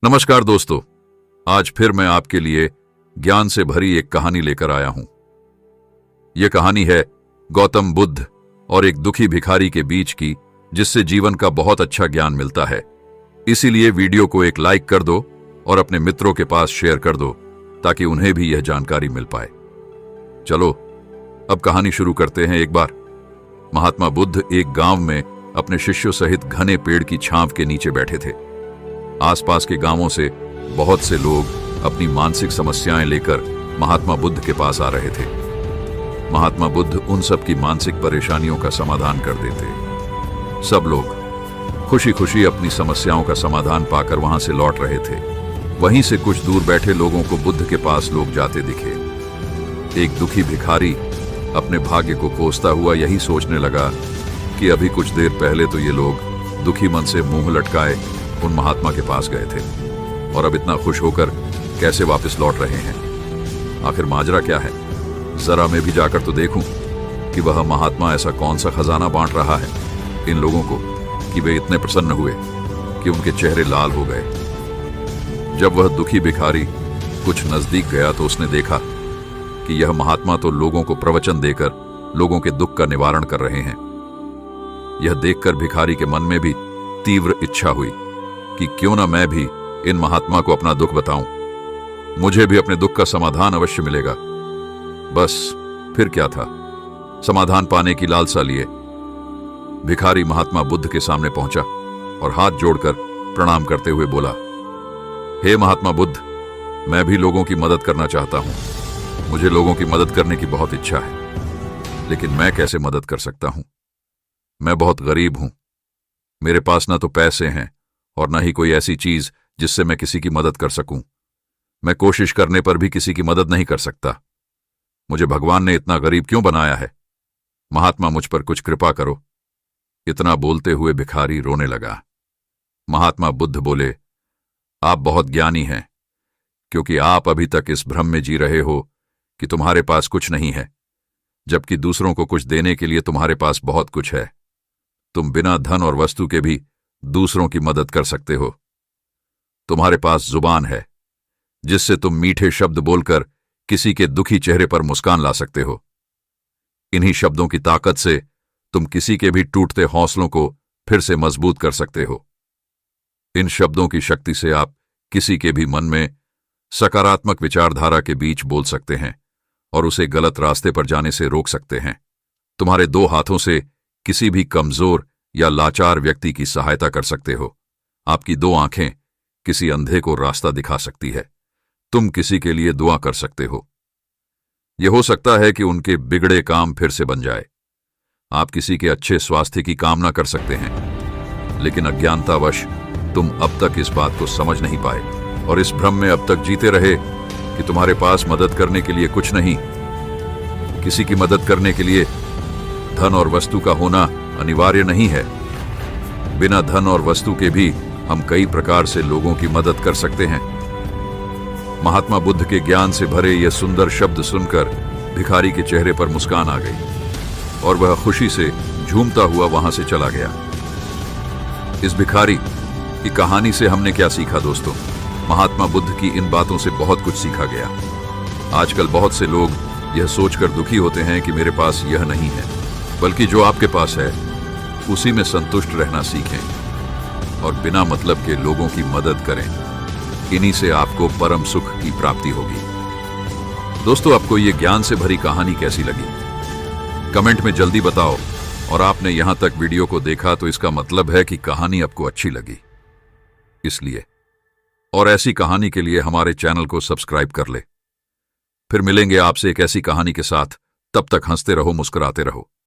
नमस्कार दोस्तों, आज फिर मैं आपके लिए ज्ञान से भरी एक कहानी लेकर आया हूं। यह कहानी है गौतम बुद्ध और एक दुखी भिखारी के बीच की, जिससे जीवन का बहुत अच्छा ज्ञान मिलता है। इसीलिए वीडियो को एक लाइक कर दो और अपने मित्रों के पास शेयर कर दो ताकि उन्हें भी यह जानकारी मिल पाए। चलो अब कहानी शुरू करते हैं। एक बार महात्मा बुद्ध एक गांव में अपने शिष्यों सहित घने पेड़ की छांव के नीचे बैठे थे। आसपास के गांवों से बहुत से लोग अपनी मानसिक समस्याएं लेकर महात्मा बुद्ध के पास आ रहे थे। महात्मा बुद्ध उन सब की मानसिक परेशानियों का समाधान कर देते। सब लोग खुशी खुशी अपनी समस्याओं का समाधान पाकर वहां से लौट रहे थे। वहीं से कुछ दूर बैठे लोगों को बुद्ध के पास लोग जाते दिखे। एक दुखी भिखारी अपने भाग्य को कोसता हुआ यही सोचने लगा कि अभी कुछ देर पहले तो ये लोग दुखी मन से मुंह लटकाए उन महात्मा के पास गए थे और अब इतना खुश होकर कैसे वापस लौट रहे हैं। आखिर माजरा क्या है? जरा मैं भी जाकर तो देखूं कि वह महात्मा ऐसा कौन सा खजाना बांट रहा है इन लोगों को कि वे इतने प्रसन्न हुए कि उनके चेहरे लाल हो गए। जब वह दुखी भिखारी कुछ नजदीक गया तो उसने देखा कि यह महात्मा तो लोगों को प्रवचन देकर लोगों के दुख का निवारण कर रहे हैं। यह देखकर भिखारी के मन में भी तीव्र इच्छा हुई कि क्यों ना मैं भी इन महात्मा को अपना दुख बताऊं, मुझे भी अपने दुख का समाधान अवश्य मिलेगा। बस फिर क्या था, समाधान पाने की लालसा लिए भिखारी महात्मा बुद्ध के सामने पहुंचा और हाथ जोड़कर प्रणाम करते हुए बोला, हे महात्मा बुद्ध, मैं भी लोगों की मदद करना चाहता हूं। मुझे लोगों की मदद करने की बहुत इच्छा है, लेकिन मैं कैसे मदद कर सकता हूं? मैं बहुत गरीब हूं। मेरे पास ना तो पैसे हैं और न ही कोई ऐसी चीज जिससे मैं किसी की मदद कर सकूं। मैं कोशिश करने पर भी किसी की मदद नहीं कर सकता। मुझे भगवान ने इतना गरीब क्यों बनाया है? महात्मा, मुझ पर कुछ कृपा करो। इतना बोलते हुए भिखारी रोने लगा। महात्मा बुद्ध बोले, आप बहुत ज्ञानी हैं, क्योंकि आप अभी तक इस भ्रम में जी रहे हो कि तुम्हारे पास कुछ नहीं है, जबकि दूसरों को कुछ देने के लिए तुम्हारे पास बहुत कुछ है। तुम बिना धन और वस्तु के भी दूसरों की मदद कर सकते हो। तुम्हारे पास जुबान है जिससे तुम मीठे शब्द बोलकर किसी के दुखी चेहरे पर मुस्कान ला सकते हो। इन्हीं शब्दों की ताकत से तुम किसी के भी टूटते हौसलों को फिर से मजबूत कर सकते हो। इन शब्दों की शक्ति से आप किसी के भी मन में सकारात्मक विचारधारा के बीच बोल सकते हैं और उसे गलत रास्ते पर जाने से रोक सकते हैं। तुम्हारे दो हाथों से किसी भी कमजोर या लाचार व्यक्ति की सहायता कर सकते हो। आपकी दो आंखें किसी अंधे को रास्ता दिखा सकती है। तुम किसी के लिए दुआ कर सकते हो। यह हो सकता है कि उनके बिगड़े काम फिर से बन जाए। आप किसी के अच्छे स्वास्थ्य की कामना कर सकते हैं, लेकिन अज्ञानतावश तुम अब तक इस बात को समझ नहीं पाए और इस भ्रम में अब तक जीते रहे कि तुम्हारे पास मदद करने के लिए कुछ नहीं। किसी की मदद करने के लिए धन और वस्तु का होना अनिवार्य नहीं है। बिना धन और वस्तु के भी हम कई प्रकार से लोगों की मदद कर सकते हैं। महात्मा बुद्ध के ज्ञान से भरे ये सुंदर शब्द सुनकर भिखारी के चेहरे पर मुस्कान आ गई और वह खुशी से झूमता हुआ वहां से चला गया। इस भिखारी की कहानी से हमने क्या सीखा दोस्तों? महात्मा बुद्ध की इन बातों से बहुत कुछ सीखा गया। आजकल बहुत से लोग यह सोचकर दुखी होते हैं कि मेरे पास यह नहीं है, बल्कि जो आपके पास है उसी में संतुष्ट रहना सीखें और बिना मतलब के लोगों की मदद करें। इन्हीं से आपको परम सुख की प्राप्ति होगी। दोस्तों, आपको ये ज्ञान से भरी कहानी कैसी लगी? कमेंट में जल्दी बताओ। और आपने यहां तक वीडियो को देखा तो इसका मतलब है कि कहानी आपको अच्छी लगी। इसलिए और ऐसी कहानी के लिए हमारे चैनल को सब्सक्राइब कर ले। फिर मिलेंगे आपसे एक ऐसी कहानी के साथ। तब तक हंसते रहो, मुस्कुराते रहो।